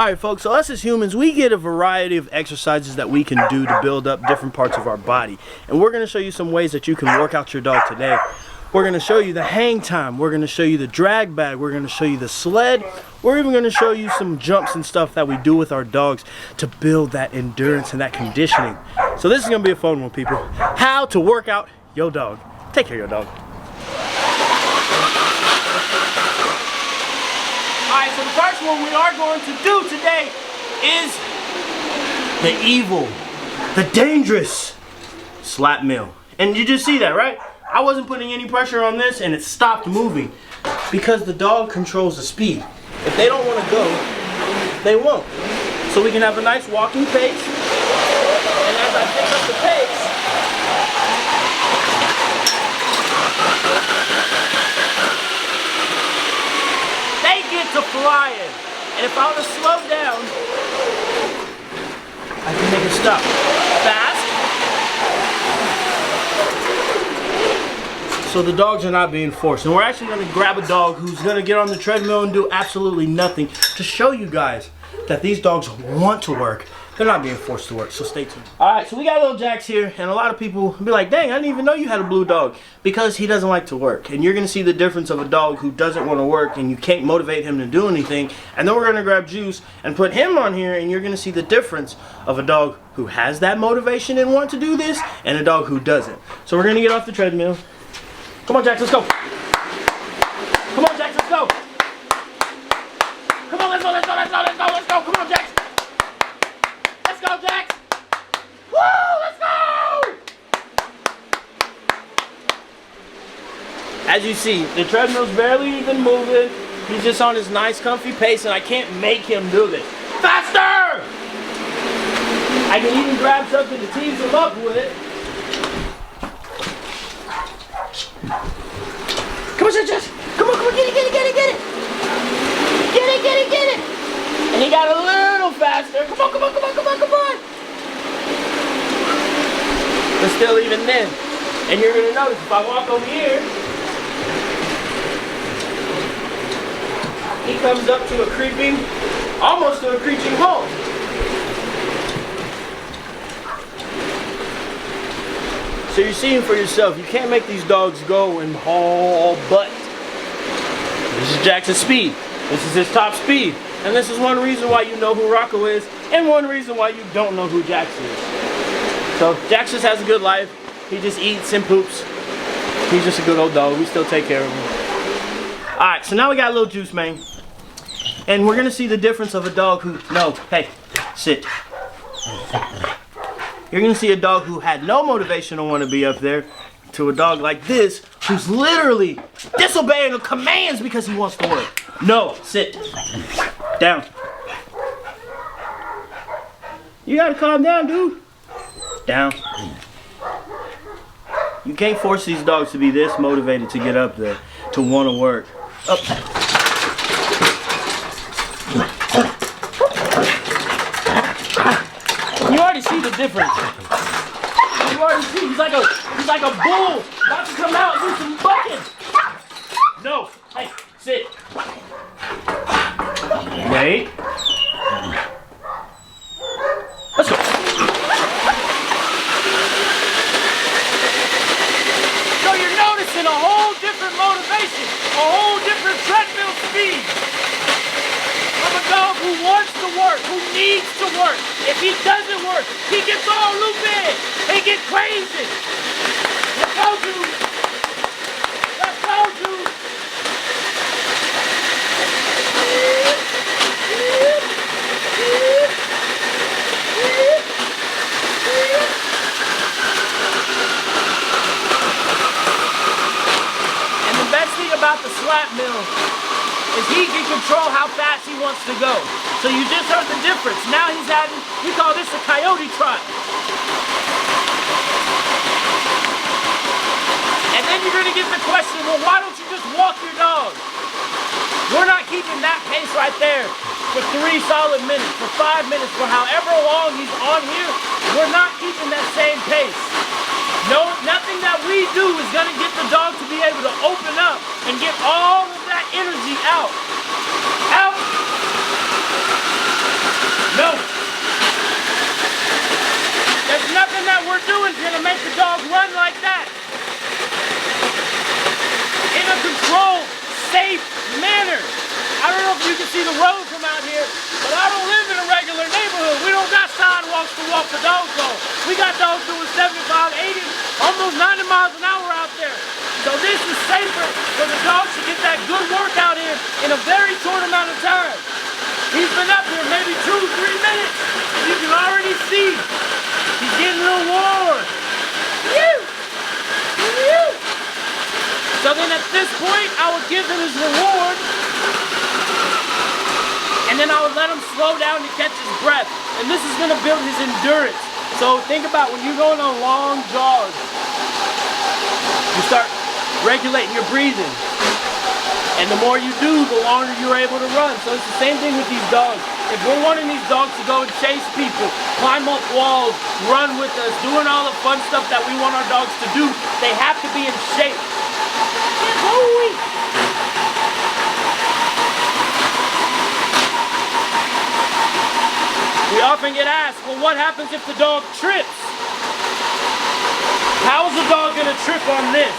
Alright folks, so us as humans, we get a variety of exercises that we can do to build up different parts of our body. And we're going to show you some ways that you can work out your dog today. We're going to show you the hang time, we're going to show you the drag bag, we're going to show you the sled, we're even going to show you some jumps and stuff that we do with our dogs to build that endurance and that conditioning. So this is going to be a fun one, people. How to work out your dog. Take care of your dog. Alright, so the first one we are going to do today is the evil, the dangerous Slatmill. And you just see that, right? I wasn't putting any pressure on this and it stopped moving because the dog controls the speed. If they don't want to go, they won't. So we can have a nice walking pace. And as I pick up the pace, they get to flying. And if I were to slow down, I can make it stop. Fast. So the dogs are not being forced. And we're actually going to grab a dog who's going to get on the treadmill and do absolutely nothing to show you guys that these dogs want to work. They're not being forced to work, so stay tuned. Alright, so we got little Jax here, and a lot of people be like, dang, I didn't even know you had a blue dog. Because he doesn't like to work. And you're going to see the difference of a dog who doesn't want to work and you can't motivate him to do anything. And then we're going to grab Juice and put him on here, and you're going to see the difference of a dog who has that motivation and want to do this, and a dog who doesn't. So we're going to get off the treadmill. Come on, Jax, let's go. Come on, Jax, let's go. Come on, let's go, let's go, let's go, let's go, let's go. Come on, Jax. Let's go, Jax. Woo, let's go. As you see, the treadmill's barely even moving. He's just on his nice, comfy pace, and I can't make him do this. Faster! I can even grab something to tease him up with. Come on, Jax. Come on, get it, get it, get it, get it. Get it, get it, get it. And he got a little faster. Come on, come on, come on, come on, come on. But still even then. And you're going to notice if I walk over here, he comes up to a creeping, almost to a creeping halt. So you're seeing for yourself, you can't make these dogs go and haul butt. This is Jax's speed. This is his top speed. And this is one reason why you know who Rocco is, and one reason why you don't know who Jax is. So Jax just has a good life. He just eats and poops. He's just a good old dog. We still take care of him. Alright, so now we got a little Juice, man. And we're gonna see the difference of a dog who, no, hey, sit. You're going to see a dog who had no motivation to want to be up there to a dog like this who's literally disobeying the commands because he wants to work. No, sit. Down. You got to calm down, dude. Down. You can't force these dogs to be this motivated to get up there, to want to work. Up. You already see the difference. You already see he's like a bull about to come out and do some bucking. No, hey, sit. Wait. Let's go. So you're noticing a whole different motivation, a whole different treadmill speed. Of a dog who wants to work, who needs to work. If he doesn't work, he gets all loopy. He gets crazy. Let's go, dude. Let's go, dude. And the best thing about the Slatmill is he can control how fast he wants to go. So you just heard the difference. Now he's having, we call this a coyote trot. And then you're going to get the question, well, why don't you just walk your dog? We're not keeping that pace right there for 3 solid minutes, for 5 minutes, for however long he's on here. We're not keeping that same pace. No, nothing that we do is going to get the dog to be able to open up and get all of that energy out. Out. manner. I don't know if you can see the road from out here, but I don't live in a regular neighborhood. We don't got sidewalks to walk the dogs on. We got dogs doing 75, 80, almost 90 miles an hour out there. So this is safer for the dogs to get that good workout in a very short amount of time. He's been up here maybe 2-3 minutes. You can already see he's getting a little warm. So then at this point, I would give him his reward, and then I would let him slow down to catch his breath. And this is going to build his endurance. So think about when you're going on long jogs, you start regulating your breathing. And the more you do, the longer you're able to run. So it's the same thing with these dogs. If we're wanting these dogs to go and chase people, climb up walls, run with us, doing all the fun stuff that we want our dogs to do, they have to be in shape. We often get asked, well, what happens if the dog trips? How is the dog going to trip on this?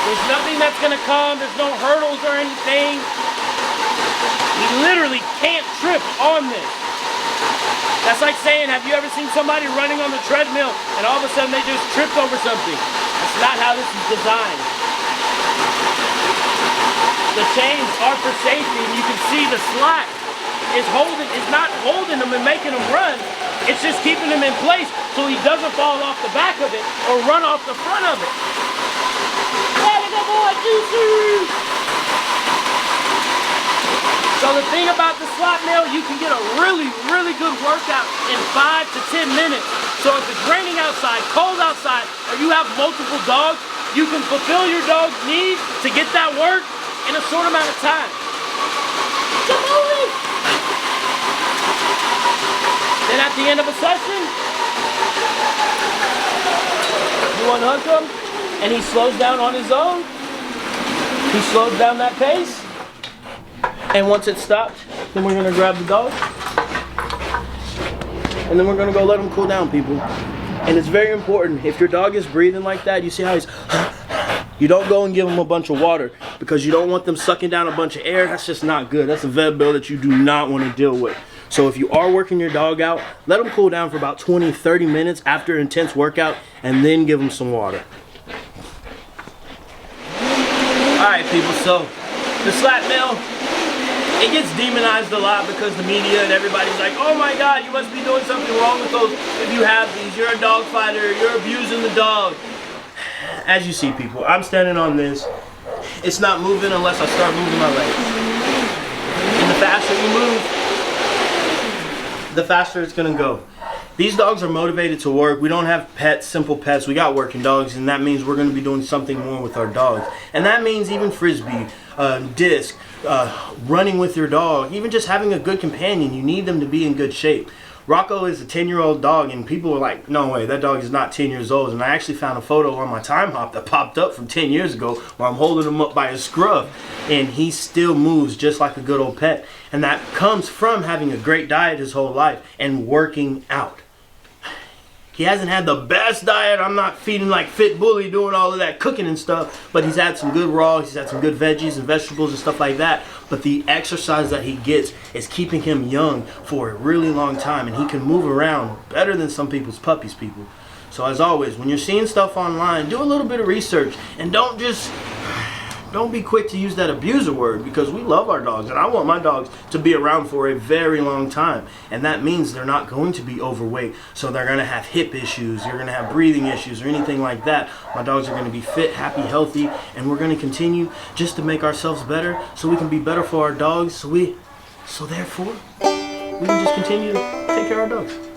There's nothing that's going to come. There's no hurdles or anything. He literally can't trip on this. That's like saying, have you ever seen somebody running on the treadmill and all of a sudden they just tripped over something? That's not how this is designed. The chains are for safety, and you can see the slat is not holding him and making him run. It's just keeping him in place so he doesn't fall off the back of it or run off the front of it. So the thing about the Slatmill, you can get a really, really good workout in 5 to 10 minutes. So if it's raining outside, cold outside, or you have multiple dogs, you can fulfill your dog's needs to get that work in a short amount of time. Then at the end of a session, you unhook him, and he slows down on his own. He slows down that pace. And once it's stopped, then we're gonna grab the dog. And then we're gonna go let him cool down, people. And it's very important, if your dog is breathing like that, you see how he's, you don't go and give him a bunch of water because you don't want them sucking down a bunch of air. That's just not good. That's a vet bill that you do not want to deal with. So if you are working your dog out, let him cool down for about 20-30 minutes after an intense workout, and then give him some water. Alright people, so the Slatmill, it gets demonized a lot because the media and everybody's like, oh my god, you must be doing something wrong with those if you have these. You're a dog fighter, you're abusing the dog. As you see people, I'm standing on this. It's not moving unless I start moving my legs. And the faster you move, the faster it's gonna go. These dogs are motivated to work. We don't have pets, simple pets. We got working dogs, and that means we're gonna be doing something more with our dogs. And that means even frisbee, disc, running with your dog, even just having a good companion. You need them to be in good shape. Rocco is a 10-year-old dog, and people were like, no way, that dog is not 10 years old. And I actually found a photo on my time hop that popped up from 10 years ago where I'm holding him up by his scruff, and he still moves just like a good old pet. And that comes from having a great diet his whole life and working out. He hasn't had the best diet. I'm not feeding like Fit Bully, doing all of that cooking and stuff, but he's had some good raw, he's had some good veggies and vegetables and stuff like that. But the exercise that he gets is keeping him young for a really long time, and he can move around better than some people's puppies, people. So as always, when you're seeing stuff online, do a little bit of research, and don't be quick to use that abuser word, because we love our dogs, and I want my dogs to be around for a very long time. And that means they're not going to be overweight, so they're going to have hip issues, you're going to have breathing issues or anything like that. My dogs are going to be fit, happy, healthy, and we're going to continue just to make ourselves better so we can be better for our dogs, so therefore we can just continue to take care of our dogs.